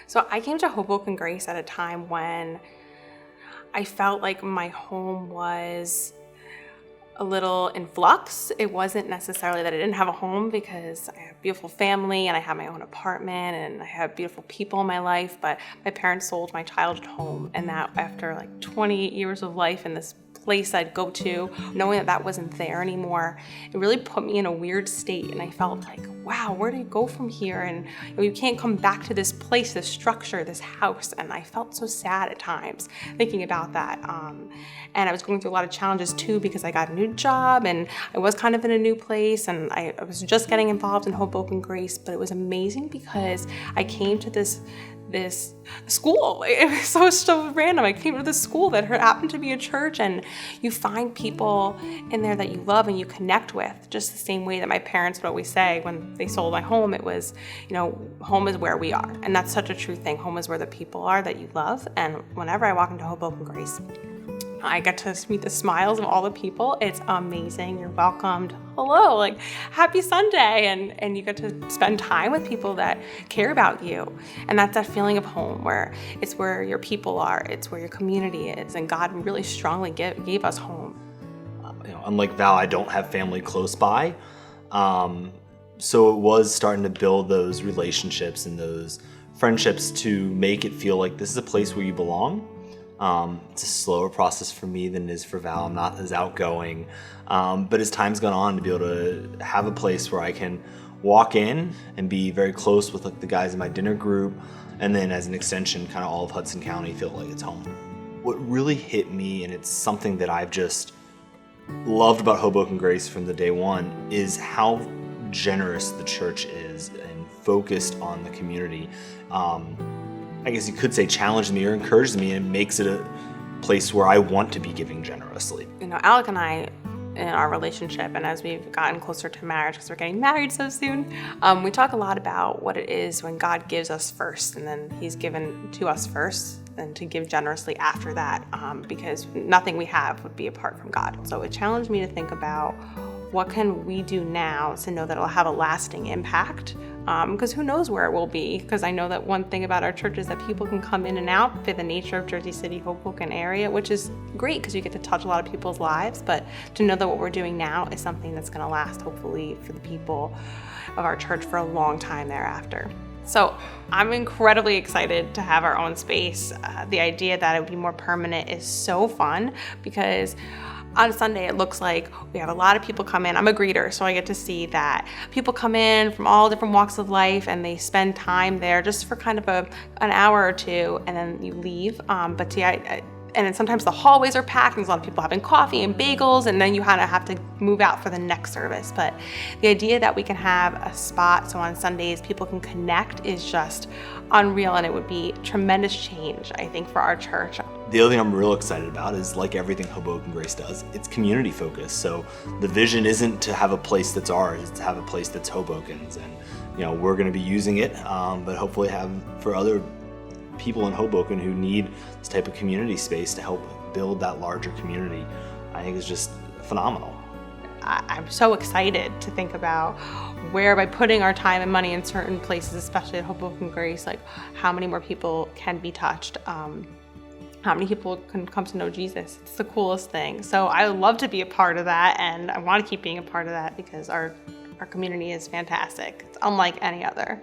So I came to Hoboken Grace at a time when I felt like my home was a little in flux. It wasn't necessarily that I didn't have a home, because I have a beautiful family and I have my own apartment and I have beautiful people in my life, but my parents sold my childhood home, and that after like 28 years of life in this place I'd go to, knowing that that wasn't there anymore, it really put me in a weird state. And I felt like, wow, where do you go from here? And you can't come back to this place, this structure, this house. And I felt so sad at times thinking about that. And I was going through a lot of challenges too, because I got a new job and I was kind of in a new place, and I was just getting involved in Hoboken Grace. But it was amazing because I came to this school. It was so random. I came to this school that happened to be a church, and you find people in there that you love and you connect with, just the same way that my parents would always say when they sold my home. It was, home is where we are. And that's such a true thing. Home is where the people are that you love. And whenever I walk into Hoboken Grace, I get to meet the smiles of all the people. It's amazing. You're welcomed. Hello, like happy Sunday. And you get to spend time with people that care about you. And that's that feeling of home, where it's where your people are. It's where your community is. And God really strongly gave us home. Unlike Val, I don't have family close by. So it was starting to build those relationships and those friendships to make it feel like this is a place where you belong. It's a slower process for me than it is for Val. I'm not as outgoing. But as time's gone on, to be able to have a place where I can walk in and be very close with the guys in my dinner group, and then as an extension, kind of all of Hudson County, feel like it's home. What really hit me, and it's something that I've just loved about Hoboken Grace from the day one, is how generous the church is and focused on the community. I guess you could say challenged me or encouraged me, and makes it a place where I want to be giving generously. Alec and I, in our relationship, and as we've gotten closer to marriage, because we're getting married so soon, we talk a lot about what it is when God gives us first, and then He's given to us first, and to give generously after that, because nothing we have would be apart from God. So it challenged me to think about, what can we do now to know that it'll have a lasting impact? Because who knows where it will be? Because I know that one thing about our church is that people can come in and out for the nature of Jersey City, Hoboken area, which is great because you get to touch a lot of people's lives. But to know that what we're doing now is something that's going to last, hopefully, for the people of our church for a long time thereafter. So I'm incredibly excited to have our own space. The idea that it would be more permanent is so fun, because on Sunday, it looks like we have a lot of people come in. I'm a greeter, so I get to see that people come in from all different walks of life, and they spend time there just for kind of an hour or two, and then you leave. And then sometimes the hallways are packed, and there's a lot of people having coffee and bagels, and then you kind of have to move out for the next service. But the idea that we can have a spot so on Sundays people can connect is just unreal, and it would be tremendous change, I think, for our church. The other thing I'm real excited about is, like everything Hoboken Grace does, it's community focused. So the vision isn't to have a place that's ours, it's to have a place that's Hoboken's. And we're going to be using it, but hopefully have for other people in Hoboken who need this type of community space to help build that larger community. I think it's just phenomenal. I'm so excited to think about where, by putting our time and money in certain places, especially at Hoboken Grace, like how many more people can be touched, how many people can come to know Jesus. It's the coolest thing. So I would love to be a part of that, and I want to keep being a part of that, because our community is fantastic. It's unlike any other.